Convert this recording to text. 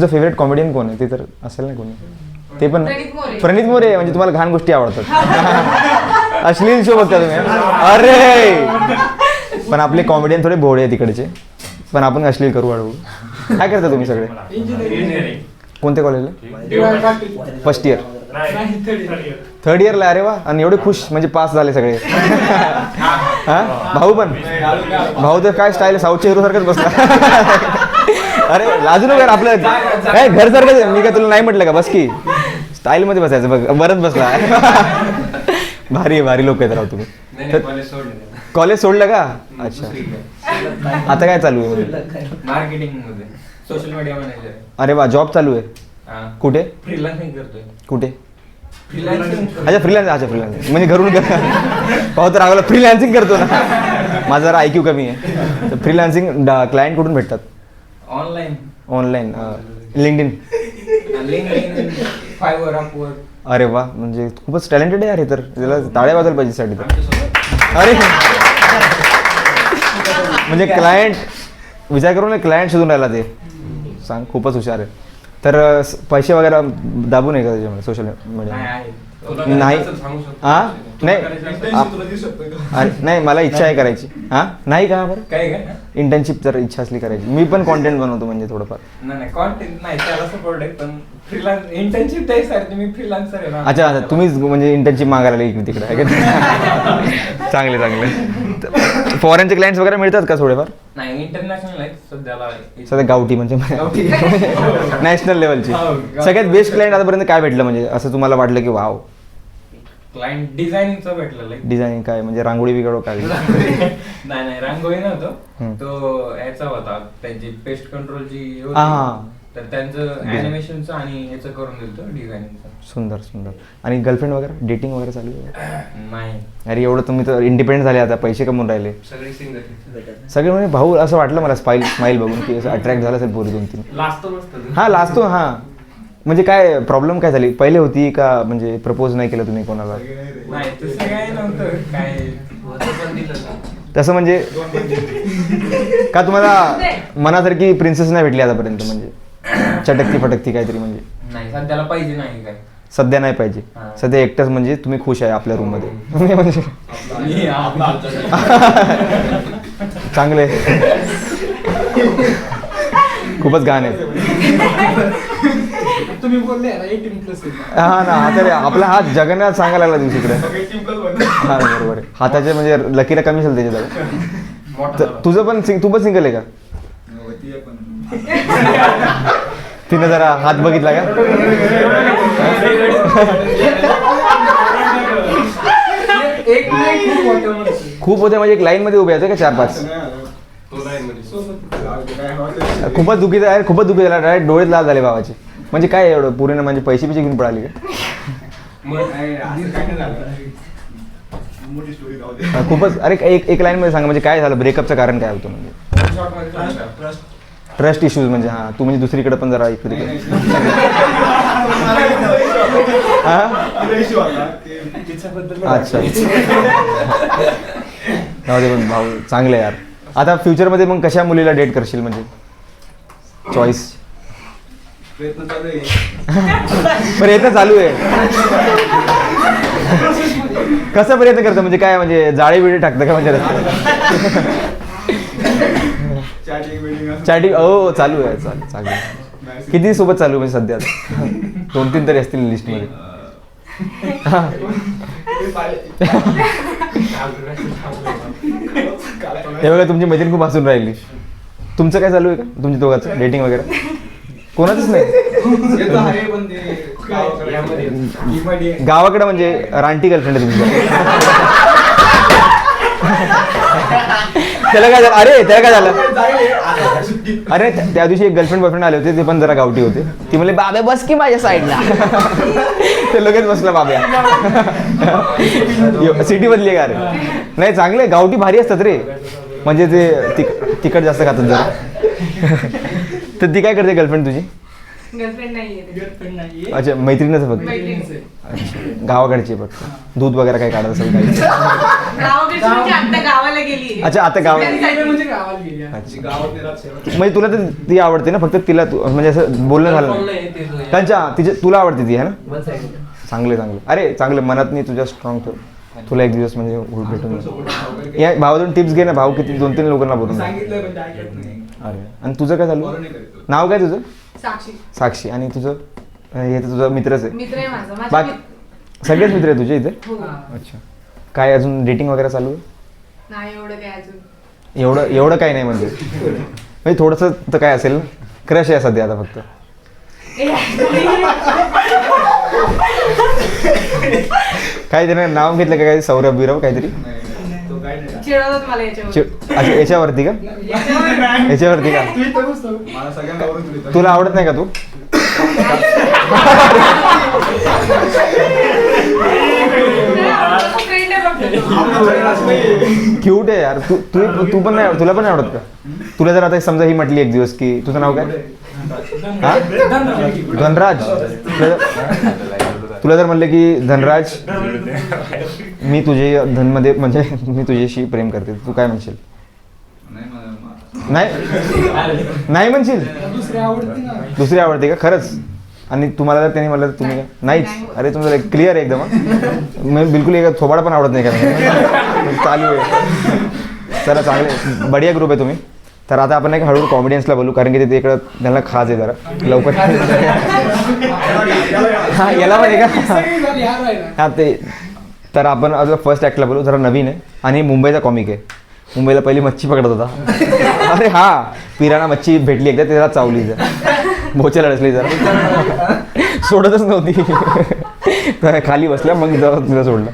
तुझं favourite comedian कोण आहे ते तर असेल ना कोणी, ते पण प्रणित मोरे. म्हणजे तुम्हाला घाण गोष्टी आवडतात, अश्लील शो बघता तुम्ही. अरे पण आपले कॉमेडियन थोडे भोळे आहे तिकडचे, पण आपण अश्लील करू हळूहळू. काय करता तुम्ही सगळे? कोणत्या कॉलेजला? फर्स्ट इयर, थर्ड इयरला? अरे वा. आणि एवढे खुश म्हणजे पास झाले सगळे. हा भाऊ पण? भाऊ तर काय स्टाईल साऊथच्या हिरो सारखंच बसला. अरे लाजू नका, आपलं काय घर सारखं. मी काय तुला नाही म्हटलं का बस की स्टाईल मध्ये बसायचं बघ, बरंच बसला. भारी आहे, भारी लोक आहेत राव तुम्ही. कॉलेज सोडलं का? अच्छा. आता काय चालू आहे? मार्केटिंग मध्ये, सोशल मीडिया मॅनेजर. अरे वा. जॉब चालू आहे कुठे? फ्रीलान्सिंग करतोय. कुठे? फ्रीलान्सिंग. अच्छा फ्रीलान्सिंग म्हणजे घरून पाहू तर आम्हाला फ्रीलान्सिंग करतो ना. माझा जरा IQ कमी आहे. फ्रीलान्सिंग क्लायंट कुठून भेटतात? Online. Online LinkedIn, Fiverr, Upwork. अरे वा. म्हणजे खूपच टॅलेंटेड आहे यार हे तर. त्याला टाळ्या वाजवल्या पाहिजे साठी तर. अरे म्हणजे क्लायंट विचार करून क्लायंट शोधून राहिला ते. सांग, खूपच हुशार आहे. तर पैसे वगैरे दाबून आहे का त्याच्यामध्ये सोशल मीडिया? नाही. हा नाही, मला इच्छा आहे करायची. हा नाही का? बरं काय इंटर्नशिप जर इच्छा असली करायची. मी पण कॉन्टेंट बनवतो म्हणजे थोडंफार. नाही कॉन्टेंट नाही, त्याला सपोर्ट आहे, पण फ्रीलान्स इंटर्नशिप द्यायसाठी मी फ्रीलान्सर आहे ना. अच्छा, तुम्हीच म्हणजे इंटर्नशिप मागायला इकडे तिकडे आहे का? चांगले. फॉरेनचे क्लायंट्स वगैरे मिळतात का थोडेफार? नाही, इंटरनॅशनल आहे सध्या गावठी म्हणजे नॅशनल लेवलची. सगळ्यात बेस्ट क्लायंट आतापर्यंत काय भेटलं म्हणजे असं तुम्हाला वाटलं की वाव? क्लायंट डिझायनिंगचा भेटलेला आहे. डिझायनिंग काय म्हणजे रांगोळी बिघडो काय? नाही रांगोळी नव्हतं, तो याचा होता, त्यांची पेस्ट कंट्रोलची होती, तर त्यांचं ॲनिमेशनचं आणि ह्याचं करून दिलं डिझायनिंगचं. सुंदर. आणि गर्लफ्रेंड वगैरे डेटिंग वगैरे चालू आहे? नाही. अरे एवढं तुम्ही तर इंडिपेंडेंट झाले आता, पैसे कमवून राहिले सगळे. म्हणजे भाऊ असं वाटलं मला स्माईल बघून की असं अट्रॅक्ट झालं असेल पोरी 2-3. हा लाजतो. हा म्हणजे काय प्रॉब्लेम काय झाली? पहिले होती का म्हणजे प्रपोज नाही केलं तुम्ही कोणाला? नाही, तसं काय नव्हतं. काय तसं म्हणजे का तुम्हाला मनासारखी प्रिन्सेस नाही भेटली आतापर्यंत? म्हणजे चटकती फटकती काहीतरी म्हणजे? नाही, सध्याला पाहिजे नाही. काय सध्या नाही पाहिजे? सध्या एकटाच म्हणजे तुम्ही खुश आहे आपल्या रूम मध्ये? म्हणजे चांगले. खूपच घाण आहे. तुम्ही बोलले ना 18+. हा ना. आता आपला हात जगन्नाथ सांगायला लागला दुसरीकडे. हा बरोबर आहे. हाताचे म्हणजे लकीला कमी असेल त्याच्यात. तुझं पण तू पण सिंगल आहे का? तिने जरा हात बघितला का? खूप होते म्हणजे एक लाईन मध्ये उभे आहेत का 4-5? खूपच दुखी आहे. खूपच दुखी झाला. डायरेक्ट डोळेच लाल झाले भावाचे. म्हणजे काय एवढं पुरीनं म्हणजे पैसे घेऊन पळाली का? खूपच. अरे एक लाईन मध्ये सांगा म्हणजे काय झालं? ब्रेकअपचं कारण काय होतं? म्हणजे ट्रस्ट इश्यूज म्हणजे. हा तू म्हणजे दुसरीकडे पण जरा इकडे. अच्छा. पण भाऊ चांगले यार. आता फ्युचरमध्ये मग कशा मुलीला डेट करशील म्हणजे? चॉईस प्रयत्न चालू आहे. कसं प्रयत्न करतं म्हणजे काय म्हणजे जाळी बिळी टाकतं का म्हणजे? चॅटिंग हो चालू आहे. चांगलं. किती सोबत चालू म्हणजे सध्या? 2-3 तरी असतील लिस्ट मध्ये. हे बघा तुमची मैत्रीण खूप हसून राहिली. तुमचं काय चालू आहे का? तुमच्या दोघांचं डेटिंग वगैरे? कोणाचंच नाही? गावाकडे म्हणजे रानटी गर्लफ्रेंड आहे तुमची? त्याला काय झालं? अरे त्याला काय झालं? अरे त्या दिवशी एक गर्लफ्रेंड बॉयफ्रेंड आले होते, ते पण जरा गावठी होते. ती म्हणले बाब्या बस की माझ्या साईडला. ते लगेच बसला बाब्या. सिटी मधली का? रे नाही चांगले गावठी भारी असतात रे. म्हणजे ते तिखट जास्त खातात जरा. तर ती काय करते गर्लफ्रेंड तुझी? गर्लफ्रेंड नाहीये. अच्छा मैत्रीणच फक्त. मैत्रीणच आहे. अच्छा गावाकडची आहे फक्त. दूध वगैरे काही काढत असेल काही. गावाकडची म्हणजे आता गावाला गेली. अच्छा आता गाव. म्हणजे गावाला गेली आहे. अच्छा म्हणजे तुला तर ती आवडते ना फक्त तिला म्हणजे असं बोलणं झालं नाही. त्यांच्या तिचे तुला आवडते ती आहे ना. चांगले चांगले अरे चांगले मनात नाही तुझ्या स्ट्रॉंग ठेव. तुला एक दिवस म्हणजे भेटून जाईल. या भावातून टिप्स घे ना. भाऊ किती 2-3 लोकांना बोलून. सांगितलं पण ते ऐकत नाही. अरे आणि तुझं काय चालू. नाव काय तुझं. साक्षी. साक्षी. आणि तुझं हे तर तुझा मित्रच आहे. मित्र आहे माझा. बाकी सगळेच मित्र आहे तुझे इथे. हो. अच्छा काय अजून डेटिंग वगैरे चालू आहे. नाही एवढं काय अजून. एवढं काही नाही म्हणजे थोडंसं तर काय असेल ना. क्रश आहे सध्या आता फक्त. काहीतरी नाव घेतलं का काही सौरभ बिरव काहीतरी. चिडवतात मला याच्यावर. अच्छा याच्यावरती का. याच्यावरती का. तुला आवडत नाही का तू. क्यूट आहे यार. तू पण नाही तुला पण नाही आवडत का. तुला जर आता समजा ही म्हटली एक दिवस की तुझं नाव काय. हा धनराज. तुला जर म्हणलं की धनराज मी तुझे धनमध्ये म्हणजे मी तुझ्याशी प्रेम करते तू काय म्हणशील. नाही म्हणशील. दुसरी आवडते का खरंच. आणि तुम्हाला जर त्यांनी म्हणलं तर तुम्ही काय नाहीच. अरे तुमचं क्लिअर आहे एकदम. मी बिलकुल एक थोबाडा पण आवडत नाही का. चालू आहे. चला चांगले बढिया ग्रुप आहे तुम्ही. तर आता आपण एक हळूहळू कॉमेडियन्सला बोलू कारण की तिथे इकडं त्यांना खास आहे जरा लवकर. हां याला पण आहे का. हां ते तर आपण अजून फर्स्ट ॲक्टला बोलू. जरा नवीन आहे आणि मुंबईचा कॉमिक आहे. मुंबईला पहिली मच्छी पकडत होता. अरे हा पिराणा मच्छी भेटली एकदा त्याला चावली जरा भोच्याला अडचली जरा सोडतच नव्हती. खाली बसल्या मग जरा तिला सोडलं.